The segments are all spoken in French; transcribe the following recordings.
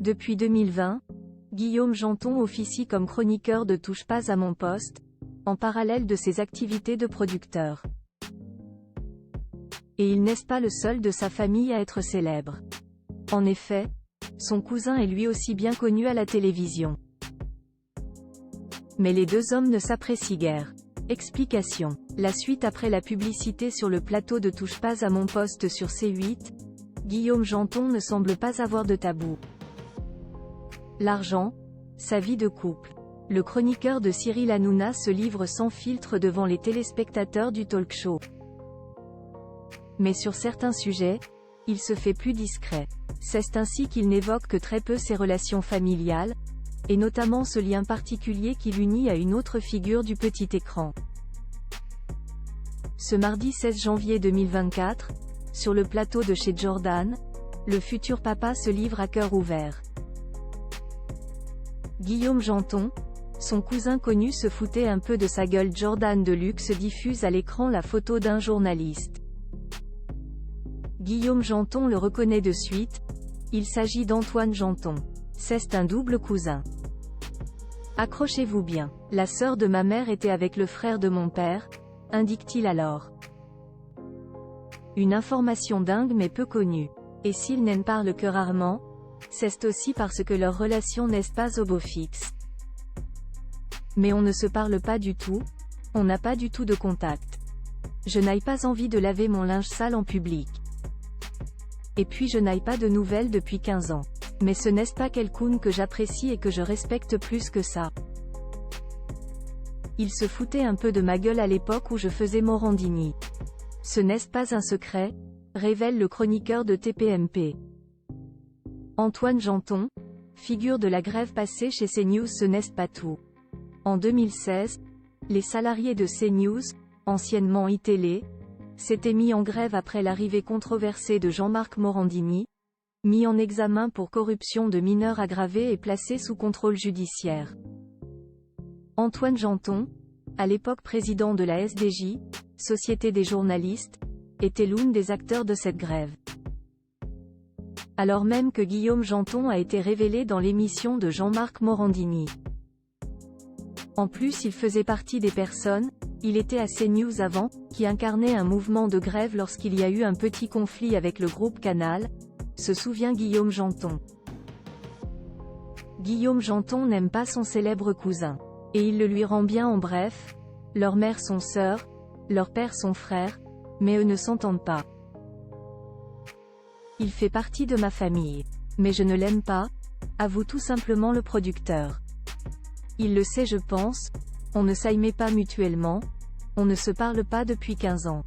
Depuis 2020, Guillaume Janton officie comme chroniqueur de Touche pas à mon poste, en parallèle de ses activités de producteur. Et il n'est pas le seul de sa famille à être célèbre. En effet, son cousin est lui aussi bien connu à la télévision. Mais les deux hommes ne s'apprécient guère. Explication. La suite après la publicité sur le plateau de Touche pas à mon poste sur C8, Guillaume Janton ne semble pas avoir de tabou. L'argent, sa vie de couple. Le chroniqueur de Cyril Hanouna se livre sans filtre devant les téléspectateurs du talk-show. Mais sur certains sujets, il se fait plus discret. C'est ainsi qu'il n'évoque que très peu ses relations familiales, et notamment ce lien particulier qui l'unit à une autre figure du petit écran. Ce mardi 16 janvier 2024, sur le plateau de chez Jordan, le futur papa se livre à cœur ouvert. Guillaume Janton, son cousin connu se foutait un peu de sa gueule. Jordan de luxe diffuse à l'écran la photo d'un journaliste. Guillaume Janton le reconnaît de suite, il s'agit d'Antoine Janton. C'est un double cousin. Accrochez-vous bien. La sœur de ma mère était avec le frère de mon père, indique-t-il alors. Une information dingue mais peu connue. Et s'ils n'en parlent que rarement, c'est aussi parce que leur relation n'est pas au beau fixe. Mais on ne se parle pas du tout, on n'a pas du tout de contact. Je n'ai pas envie de laver mon linge sale en public. Et puis je n'ai pas de nouvelles depuis 15 ans. Mais ce n'est pas quelqu'un que j'apprécie et que je respecte plus que ça. Il se foutait un peu de ma gueule à l'époque où je faisais Morandini. Ce n'est pas un secret, révèle le chroniqueur de TPMP. Antoine Janton, figure de la grève passée chez CNews. Ce n'est pas tout. En 2016, les salariés de CNews, anciennement iTélé, s'étaient mis en grève après l'arrivée controversée de Jean-Marc Morandini, mis en examen pour corruption de mineurs aggravée et placé sous contrôle judiciaire. Antoine Janton, à l'époque président de la SDJ, Société des journalistes, était l'un des acteurs de cette grève. Alors même que Guillaume Janton a été révélé dans l'émission de Jean-Marc Morandini. En plus il faisait partie des personnes, il était à CNews avant, qui incarnait un mouvement de grève lorsqu'il y a eu un petit conflit avec le groupe Canal, se souvient Guillaume Janton. Guillaume Janton n'aime pas son célèbre cousin. Et il le lui rend bien en bref, leurs mères sont sœurs, leurs pères sont frères, mais eux ne s'entendent pas. Il fait partie de ma famille. Mais je ne l'aime pas, avoue tout simplement le producteur. Il le sait je pense, on ne s'aimait pas mutuellement, on ne se parle pas depuis 15 ans.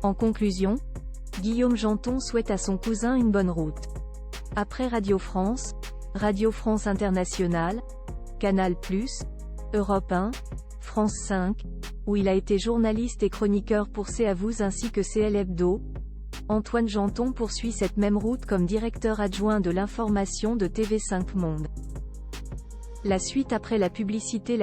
En conclusion, Guillaume Janton souhaite à son cousin une bonne route. Après Radio France Internationale, Canal+, Europe 1, France 5, où il a été journaliste et chroniqueur pour CAVOUS ainsi que CL Hebdo, Antoine Janton poursuit cette même route comme directeur adjoint de l'information de TV5 Monde. La suite après la publicité.